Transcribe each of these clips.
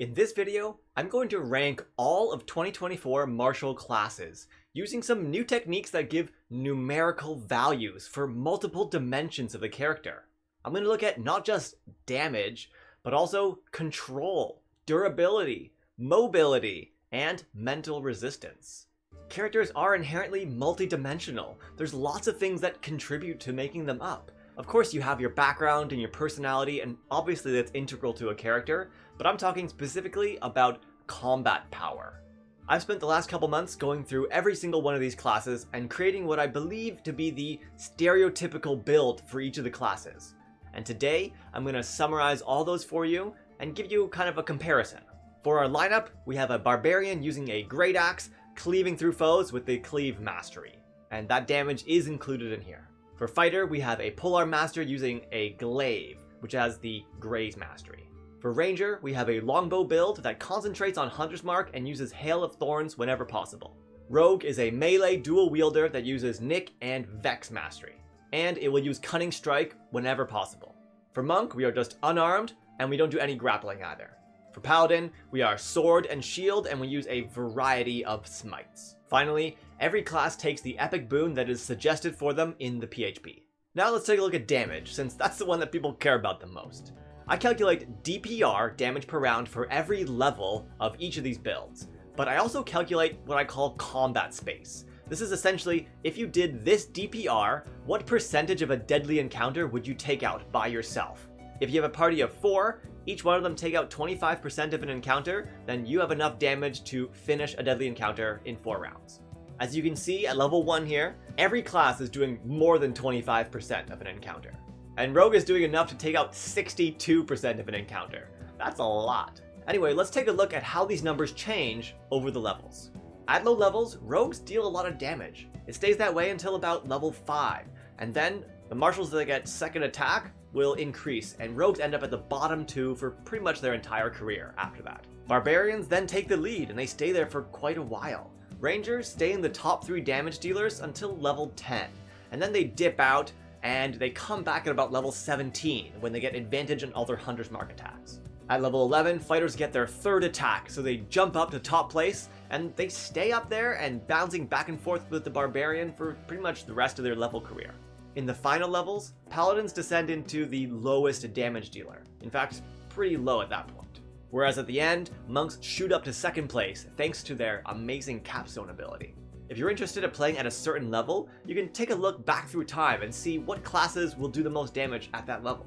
In this video, I'm going to rank all of 2024 martial classes using some new techniques that give numerical values for multiple dimensions of the character. I'm going to look at not just damage, but also control, durability, mobility, and mental resistance. Characters are inherently multidimensional. There's lots of things that contribute to making them up. Of course, you have your background and your personality, and obviously that's integral to a character, but I'm talking specifically about combat power. I've spent the last couple months going through every single one of these classes and creating what I believe to be the stereotypical build for each of the classes. And today, I'm going to summarize all those for you and give you kind of a comparison. For our lineup, we have a barbarian using a great axe, cleaving through foes with the cleave mastery, and that damage is included in here. For fighter, we have a polearm master using a glaive, which has the graze mastery. For ranger, we have a longbow build that concentrates on hunter's mark and uses hail of thorns whenever possible. Rogue is a melee dual wielder that uses nick and vex mastery, and it will use cunning strike whenever possible. For monk, we are just unarmed and we don't do any grappling either. For paladin, we are sword and shield and we use a variety of smites. Finally, every class takes the epic boon that is suggested for them in the PHP. Now let's take a look at damage, since that's the one that people care about the most. I calculate DPR, damage per round, for every level of each of these builds, but I also calculate what I call combat space. This is essentially, if you did this DPR, what percentage of a deadly encounter would you take out by yourself? If you have a party of 4, each one of them take out 25% of an encounter, then you have enough damage to finish a deadly encounter in 4 rounds. As you can see at level 1 here, every class is doing more than 25% of an encounter. And Rogue is doing enough to take out 62% of an encounter. That's a lot. Anyway, let's take a look at how these numbers change over the levels. At low levels, rogues deal a lot of damage. It stays that way until about level 5, and then the martials that get second attack will increase, and rogues end up at the bottom 2 for pretty much their entire career after that. Barbarians then take the lead, and they stay there for quite a while. Rangers stay in the top 3 damage dealers until level 10, and then they dip out, and they come back at about level 17 when they get advantage on all their Hunter's Mark attacks. At level 11, fighters get their 3rd attack, so they jump up to top place, and they stay up there and bouncing back and forth with the Barbarian for pretty much the rest of their level career. In the final levels, Paladins descend into the lowest damage dealer. In fact, pretty low at that point. Whereas at the end, Monks shoot up to 2nd place thanks to their amazing capstone ability. If you're interested in playing at a certain level, you can take a look back through time and see what classes will do the most damage at that level.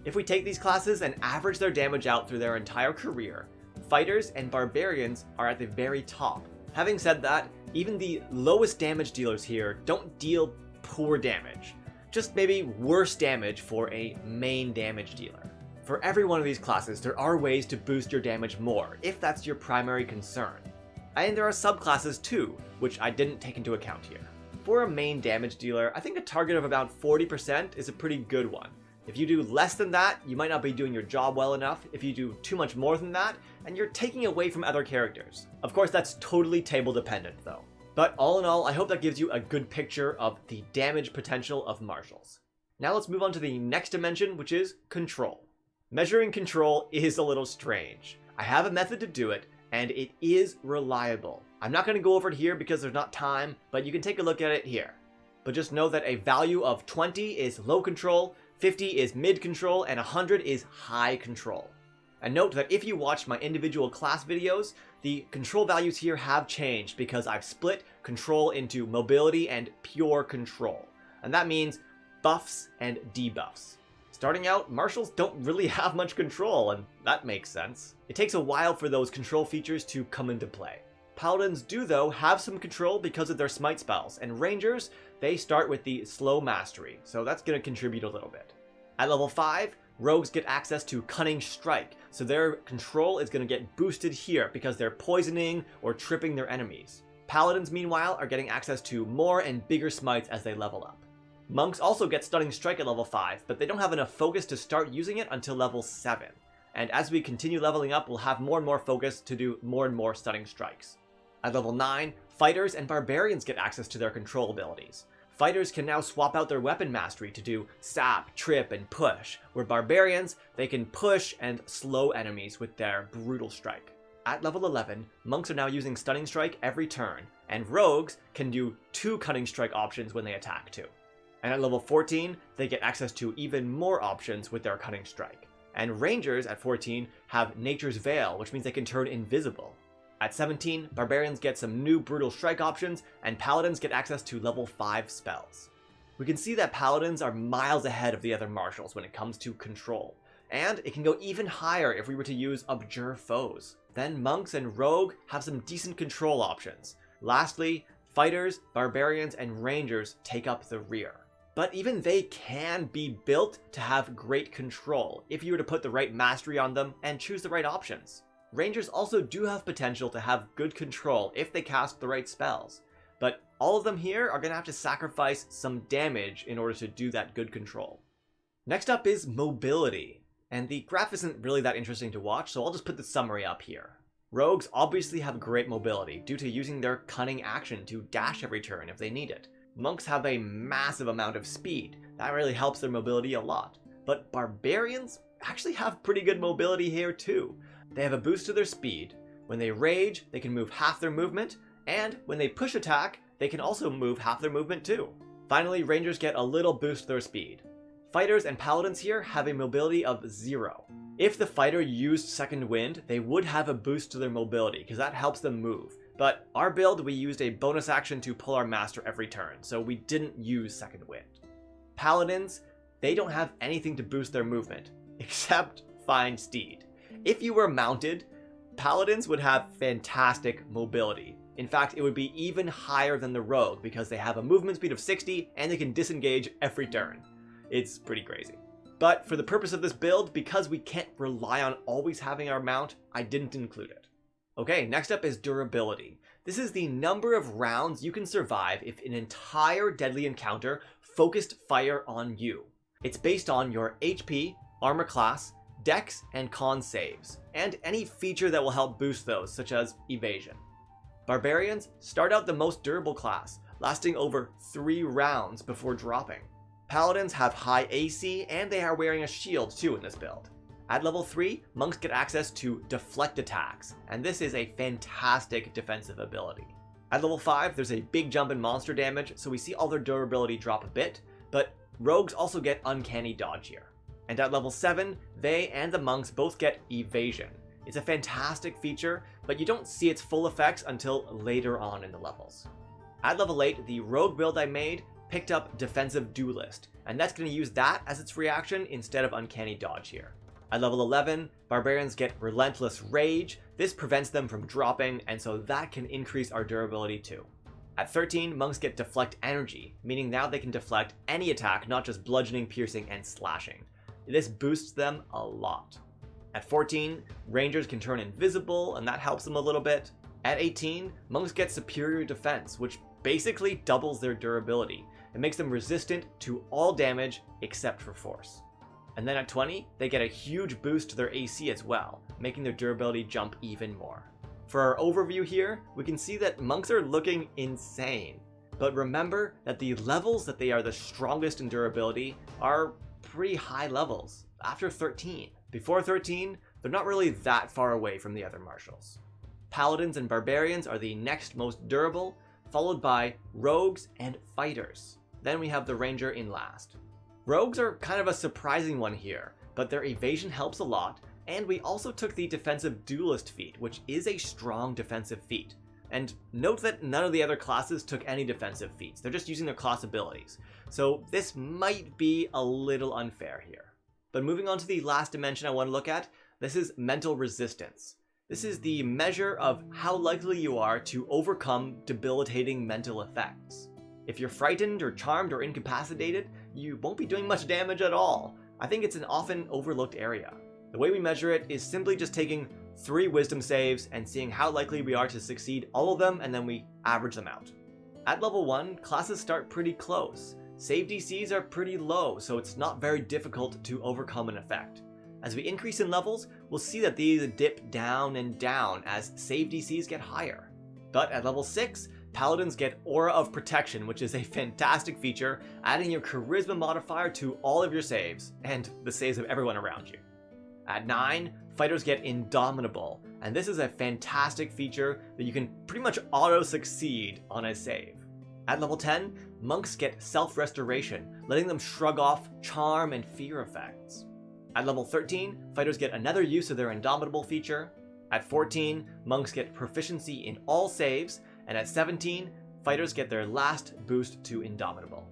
If we take these classes and average their damage out through their entire career, fighters and barbarians are at the very top. Having said that, even the lowest damage dealers here don't deal poor damage, just maybe worse damage for a main damage dealer. For every one of these classes, there are ways to boost your damage more, if that's your primary concern. And there are subclasses too, which I didn't take into account here. For a main damage dealer, I think a target of about 40% is a pretty good one. If you do less than that, you might not be doing your job well enough. If you do too much more than that, and you're taking away from other characters. Of course, that's totally table dependent though. But all in all, I hope that gives you a good picture of the damage potential of martials. Now let's move on to the next dimension, which is control. Measuring control is a little strange. I have a method to do it, and it is reliable. I'm not going to go over it here because there's not time, but you can take a look at it here. But just know that a value of 20 is low control, 50 is mid control, and 100 is high control. And note that if you watch my individual class videos, the control values here have changed because I've split control into mobility and pure control. And that means buffs and debuffs. Starting out, martials don't really have much control, and that makes sense. It takes a while for those control features to come into play. Paladins do though have some control because of their smite spells, and rangers, they start with the slow mastery, so that's going to contribute a little bit. At level 5, rogues get access to cunning strike, so their control is going to get boosted here because they're poisoning or tripping their enemies. Paladins meanwhile are getting access to more and bigger smites as they level up. Monks also get stunning strike at level 5, but they don't have enough focus to start using it until level 7. And as we continue leveling up, we'll have more and more focus to do more and more stunning strikes. At level 9, fighters and barbarians get access to their control abilities. Fighters can now swap out their weapon mastery to do sap, trip, and push, where barbarians, they can push and slow enemies with their brutal strike. At level 11, monks are now using stunning strike every turn, and rogues can do 2 cutting strike options when they attack too. And at level 14, they get access to even more options with their cutting strike. And rangers at 14 have Nature's Veil, which means they can turn invisible. At 17, barbarians get some new brutal strike options, and paladins get access to level 5 spells. We can see that paladins are miles ahead of the other martials when it comes to control, and it can go even higher if we were to use Abjure Foes. Then monks and rogue have some decent control options. Lastly, fighters, barbarians, and rangers take up the rear. But even they can be built to have great control if you were to put the right mastery on them and choose the right options. Rangers also do have potential to have good control if they cast the right spells, but all of them here are going to have to sacrifice some damage in order to do that good control. Next up is mobility, and the graph isn't really that interesting to watch, so I'll just put the summary up here. Rogues obviously have great mobility due to using their cunning action to dash every turn if they need it. Monks have a massive amount of speed, that really helps their mobility a lot, but barbarians actually have pretty good mobility here too. They have a boost to their speed. When they rage, they can move half their movement, and when they push attack, they can also move half their movement too. Finally, rangers get a little boost to their speed. Fighters and paladins here have a mobility of 0. If the fighter used Second Wind, they would have a boost to their mobility, because that helps them move. But our build, we used a bonus action to pull our master every turn, so we didn't use Second Wind. Paladins, they don't have anything to boost their movement, except Find Steed. If you were mounted, paladins would have fantastic mobility. In fact, it would be even higher than the rogue because they have a movement speed of 60 and they can disengage every turn. It's pretty crazy. But for the purpose of this build, because we can't rely on always having our mount, I didn't include it. Okay, next up is durability. This is the number of rounds you can survive if an entire deadly encounter focused fire on you. It's based on your HP, armor class, dex, and con saves, and any feature that will help boost those, such as evasion. Barbarians start out the most durable class, lasting over 3 rounds before dropping. Paladins have high AC, and they are wearing a shield too in this build. At level 3, monks get access to deflect attacks, and this is a fantastic defensive ability. At level 5, there's a big jump in monster damage, so we see all their durability drop a bit, but rogues also get uncanny dodge here. And at level 7, they and the monks both get evasion. It's a fantastic feature, but you don't see its full effects until later on in the levels. At level 8, the rogue build I made picked up defensive duelist, and that's going to use that as its reaction instead of uncanny dodge here. At level 11, barbarians get relentless rage. This prevents them from dropping, and so that can increase our durability too. At 13, monks get deflect energy, meaning now they can deflect any attack, not just bludgeoning, piercing, and slashing. This boosts them a lot. At 14, rangers can turn invisible, and that helps them a little bit. At 18, monks get superior defense, which basically doubles their durability. It makes them resistant to all damage except for force. And then at 20, they get a huge boost to their AC as well, making their durability jump even more. For our overview here, we can see that monks are looking insane. But remember that the levels that they are the strongest in durability are pretty high levels, after 13. Before 13, they're not really that far away from the other martials. Paladins and barbarians are the next most durable, followed by rogues and fighters. Then we have the ranger in last. Rogues are kind of a surprising one here, but their evasion helps a lot, and we also took the defensive duelist feat, which is a strong defensive feat. And note that none of the other classes took any defensive feats, they're just using their class abilities. So this might be a little unfair here. But moving on to the last dimension I want to look at, this is mental resistance. This is the measure of how likely you are to overcome debilitating mental effects. If you're frightened or charmed or incapacitated, you won't be doing much damage at all. I think it's an often overlooked area. The way we measure it is simply just taking 3 wisdom saves and seeing how likely we are to succeed all of them, and then we average them out. At level 1, classes start pretty close. Save DCs are pretty low, so it's not very difficult to overcome an effect. As we increase in levels, we'll see that these dip down and down as save DCs get higher. But at level 6, Paladins get Aura of Protection, which is a fantastic feature, adding your Charisma modifier to all of your saves, and the saves of everyone around you. At 9, Fighters get Indomitable, and this is a fantastic feature that you can pretty much auto-succeed on a save. At level 10, Monks get Self-Restoration, letting them shrug off Charm and Fear effects. At level 13, Fighters get another use of their Indomitable feature. At 14, Monks get Proficiency in all saves, and at 17, Fighters get their last boost to Indomitable.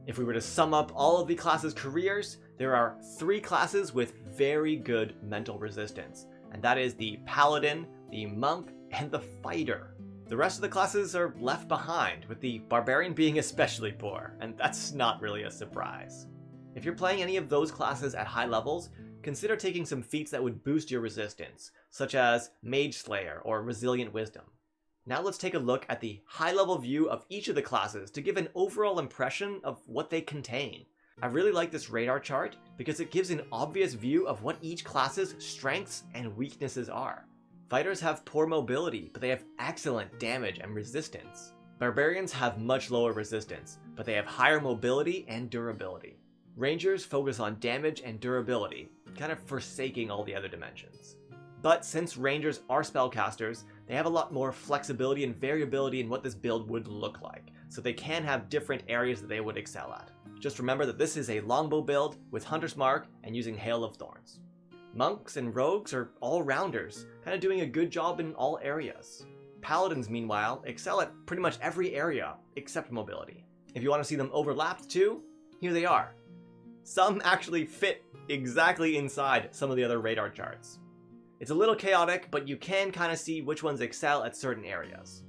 If we were to sum up all of the classes' careers, there are 3 classes with very good mental resistance, and that is the Paladin, the Monk, and the Fighter. The rest of the classes are left behind, with the Barbarian being especially poor, and that's not really a surprise. If you're playing any of those classes at high levels, consider taking some feats that would boost your resistance, such as Mage Slayer or Resilient Wisdom. Now let's take a look at the high-level view of each of the classes to give an overall impression of what they contain. I really like this radar chart because it gives an obvious view of what each class's strengths and weaknesses are. Fighters have poor mobility, but they have excellent damage and resistance. Barbarians have much lower resistance, but they have higher mobility and durability. Rangers focus on damage and durability, kind of forsaking all the other dimensions. But since Rangers are spellcasters, they have a lot more flexibility and variability in what this build would look like, so they can have different areas that they would excel at. Just remember that this is a longbow build with Hunter's Mark and using Hail of Thorns. Monks and Rogues are all-rounders, kind of doing a good job in all areas. Paladins, meanwhile, excel at pretty much every area except mobility. If you want to see them overlapped too, here they are. Some actually fit exactly inside some of the other radar charts. It's a little chaotic, but you can kind of see which ones excel at certain areas.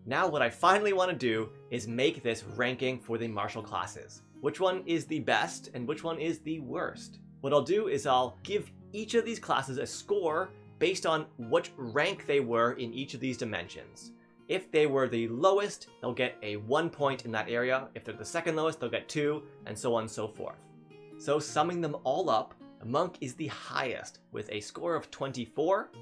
Now what I finally want to do is make this ranking for the martial classes. Which one is the best and which one is the worst? What I'll do is I'll give each of these classes a score based on what rank they were in each of these dimensions. If they were the lowest, they'll get a 1 point in that area. If they're the second lowest, they'll get 2, and so on and so forth. So summing them all up, Monk is the highest with a score of 24.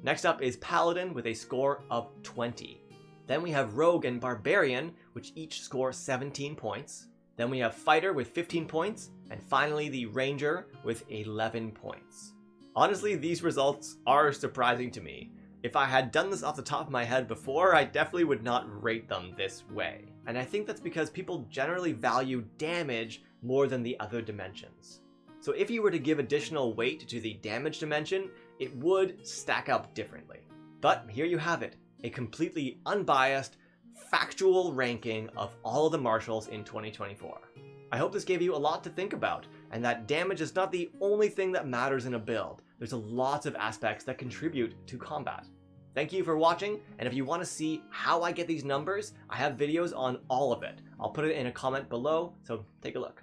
Next up is Paladin with a score of 20. Then we have Rogue and Barbarian, which each score 17 points. Then we have Fighter with 15 points, and finally the Ranger with 11 points. Honestly, these results are surprising to me. If I had done this off the top of my head before, I definitely would not rate them this way. And I think that's because people generally value damage more than the other dimensions. So if you were to give additional weight to the damage dimension, it would stack up differently. But here you have it, a completely unbiased, factual ranking of all of the martials in 2024. I hope this gave you a lot to think about, and that damage is not the only thing that matters in a build. There's a lot of aspects that contribute to combat. Thank you for watching, and if you want to see how I get these numbers, I have videos on all of it. I'll put it in a comment below, so take a look.